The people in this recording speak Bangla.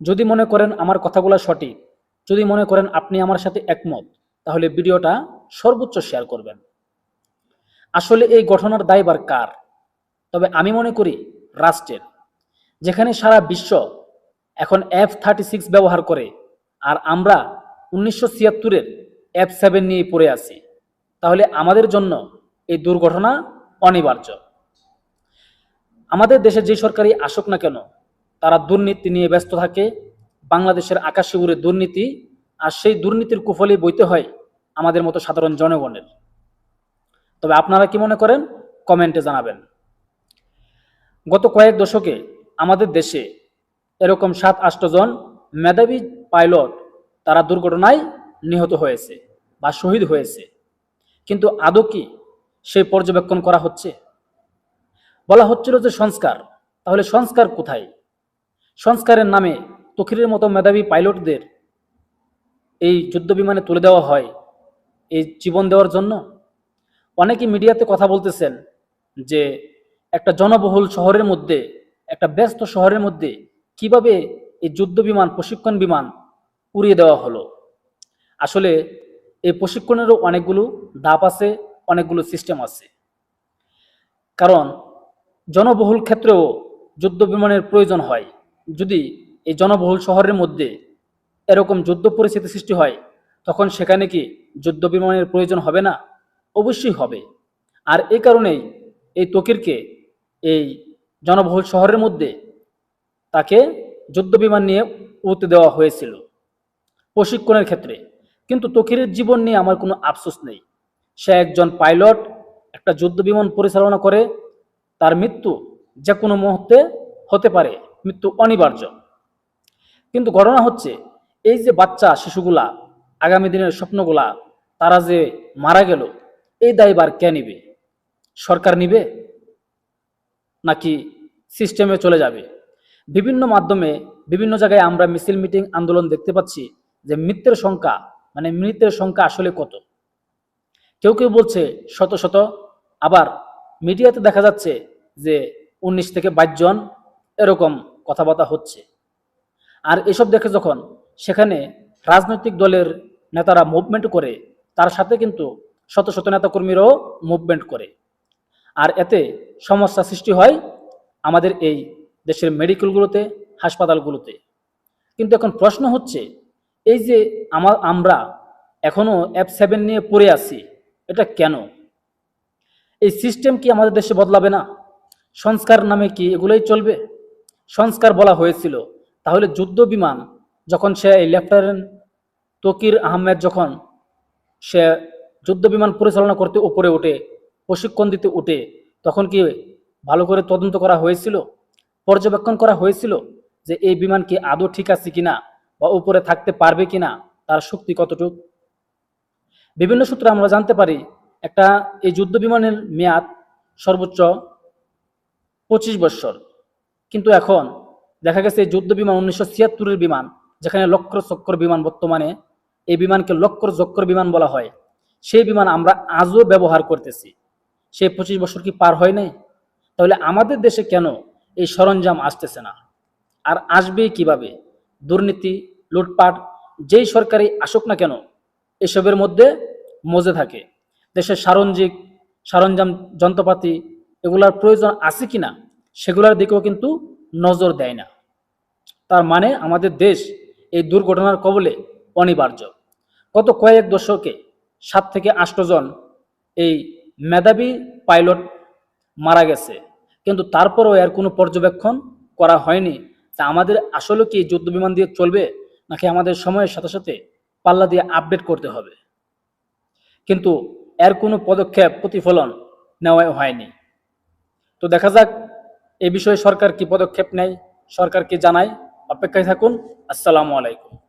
যদি মনে করেন আমার কথাগুলো সঠিক, যদি মনে করেন আপনি আমার সাথে একমত, তাহলে ভিডিওটা সর্বোচ্চ শেয়ার করবেন। আসলে এই ঘটনার দায়ভার কার? তবে আমি মনে করি রাষ্ট্রের। যেখানে সারা বিশ্ব এখন F-36 ব্যবহার করে, আর আমরা 1976-এর F-7 নিয়ে পড়ে আছি, তাহলে আমাদের জন্য এই দুর্ঘটনা অনিবার্য। আমাদের দেশে যে সরকারই আসুক না কেন, তারা দুর্নীতি নিয়ে ব্যস্ত থাকে। বাংলাদেশের আকাশে উড়ে দুর্নীতি, আর সেই দুর্নীতির কুফলই বইতে হয় আমাদের মতো সাধারণ জনগণের। তবে আপনারা কি মনে করেন? কমেন্টে জানাবেন। গত কয়েক দশকে আমাদের দেশে এরকম 7-8 জন মেধাবী পাইলট তারা দুর্ঘটনায় নিহত হয়েছে বা শহীদ হয়েছে, কিন্তু আদৌ কি সেই পর্যবেক্ষণ করা হচ্ছে? বলা হচ্ছিল যে সংস্কার, তাহলে সংস্কার কোথায়? সংস্কারের নামে তকিরের মতো মেধাবী পাইলটদের এই যুদ্ধ বিমানে তুলে দেওয়া হয় এই জীবন দেওয়ার জন্য। অনেকে মিডিয়াতে কথা বলতেছেন যে একটা জনবহুল শহরের মধ্যে, একটা ব্যস্ত শহরের মধ্যে কিভাবে এই যুদ্ধ বিমান, প্রশিক্ষণ বিমান উড়িয়ে দেওয়া হলো। আসলে এই প্রশিক্ষণেরও অনেকগুলো ধাপ আছে, অনেকগুলো সিস্টেম আছে। কারণ জনবহুল ক্ষেত্রেও যুদ্ধ বিমানের প্রয়োজন হয়। যদি এই জনবহুল শহরের মধ্যে এরকম যুদ্ধ পরিস্থিতি সৃষ্টি হয়, তখন সেখানে কি যুদ্ধ বিমানের প্রয়োজন হবে না? অবশ্যই হবে। আর এই কারণেই এই তকিরকে এই জনবহুল শহরের মধ্যে তাকে যুদ্ধ বিমান নিয়ে উড়তে দেওয়া হয়েছিল প্রশিক্ষণের ক্ষেত্রে। কিন্তু তকিরের জীবন নিয়ে আমার কোনো আফসোস নেই। সে একজন পাইলট, একটা যুদ্ধ বিমান পরিচালনা করে। তার মৃত্যু যে কোনো মুহূর্তে হতে পারে, মৃত্যু অনিবার্য। কিন্তু ঘটনা হচ্ছে এই যে বাচ্চা শিশুগুলা, আগামী দিনের স্বপ্নগুলা, তারা যে মারা গেল, এই দায়ভার কে নিবে? সরকার নিবে নাকি সিস্টেমে চলে যাবে? বিভিন্ন মাধ্যমে বিভিন্ন জায়গায় আমরা মিছিল, মিটিং, আন্দোলন দেখতে পাচ্ছি যে মৃতের সংখ্যা, মানে মৃতের সংখ্যা আসলে কত? কেউ কেউ বলছে শত শত, আবার মিডিয়াতে দেখা যাচ্ছে যে 19 থেকে 22 জন, এরকম কথাবার্তা হচ্ছে। আর এসব দেখে যখন সেখানে রাজনৈতিক দলের নেতারা মুভমেন্ট করে, তার সাথে কিন্তু শত শত নেতাকর্মীরাও মুভমেন্ট করে, আর এতে সমস্যা সৃষ্টি হয় আমাদের এই দেশের মেডিকেলগুলোতে, হাসপাতালগুলোতে। কিন্তু এখন প্রশ্ন হচ্ছে, এই যে আমরা এখনো F-7 নিয়ে পড়ে আছি, এটা কেন? এই সিস্টেম কি আমাদের দেশে বদলাবে না? সংস্কার নামে কি এগুলোই চলবে? সংস্কার বলা হয়েছিল, তাহলে যুদ্ধ বিমান যখন সে এই লেফটেন্যান্ট তকির আহমেদ যখন সে যুদ্ধ বিমান পরিচালনা করতে উপরে ওঠে, প্রশিক্ষণ দিতে উঠে, তখন কি ভালো করে তদন্ত করা হয়েছিল? পর্যবেক্ষণ করা হয়েছিল যে এই বিমান কি আদৌ ঠিক আছে কিনা, বা উপরে থাকতে পারবে কিনা, তার শক্তি কতটুকু? বিভিন্ন সূত্রে আমরা জানতে পারি একটা এই যুদ্ধ বিমানের মেয়াদ সর্বোচ্চ 25 বছর। কিন্তু এখন দেখা গেছে এই যুদ্ধ বিমান 1976-এর বিমান, যেখানে লক্ষ্য চক্কর বিমান, বর্তমানে এই বিমানকে লক্ষ্য চক্কর বিমান বলা হয়, সেই বিমান আমরা আজও ব্যবহার করতেছি। সেই 25 বছর কি পার হয় নাই? তাহলে আমাদের দেশে কেন এই সরঞ্জাম আসতেছে না? আর আসবেই কিভাবে? দুর্নীতি, লুটপাট, যেই সরকারি আসুক না কেন, এসবের মধ্যে মজে থাকে। দেশের সরঞ্জাম, যন্ত্রপাতি, এগুলার প্রয়োজন আছে কিনা, সেগুলোর দিকেও কিন্তু নজর দেয় না। তার মানে আমাদের দেশ এই দুর্ঘটনার কবলে অনিবার্য। গত কয়েক দশকে 7 থেকে 8 জন এই মেধাবী পাইলট মারা গেছে, কিন্তু তারপরও এর কোনো পর্যবেক্ষণ করা হয়নি। তা আমাদের আসলে কি যুদ্ধ বিমান দিয়ে চলবে, নাকি আমাদের সময়ের সাথে সাথে পাল্লা দিয়ে আপডেট করতে হবে? কিন্তু এর কোনো পদক্ষেপ, প্রতিফলন নেওয়া হয়নি। তো দেখা যাক এ বিষয়ে সরকার কি পদক্ষেপ নেয়, সরকারকে জানাই। অপেক্ষায় থাকুন। আসসালামু আলাইকুম।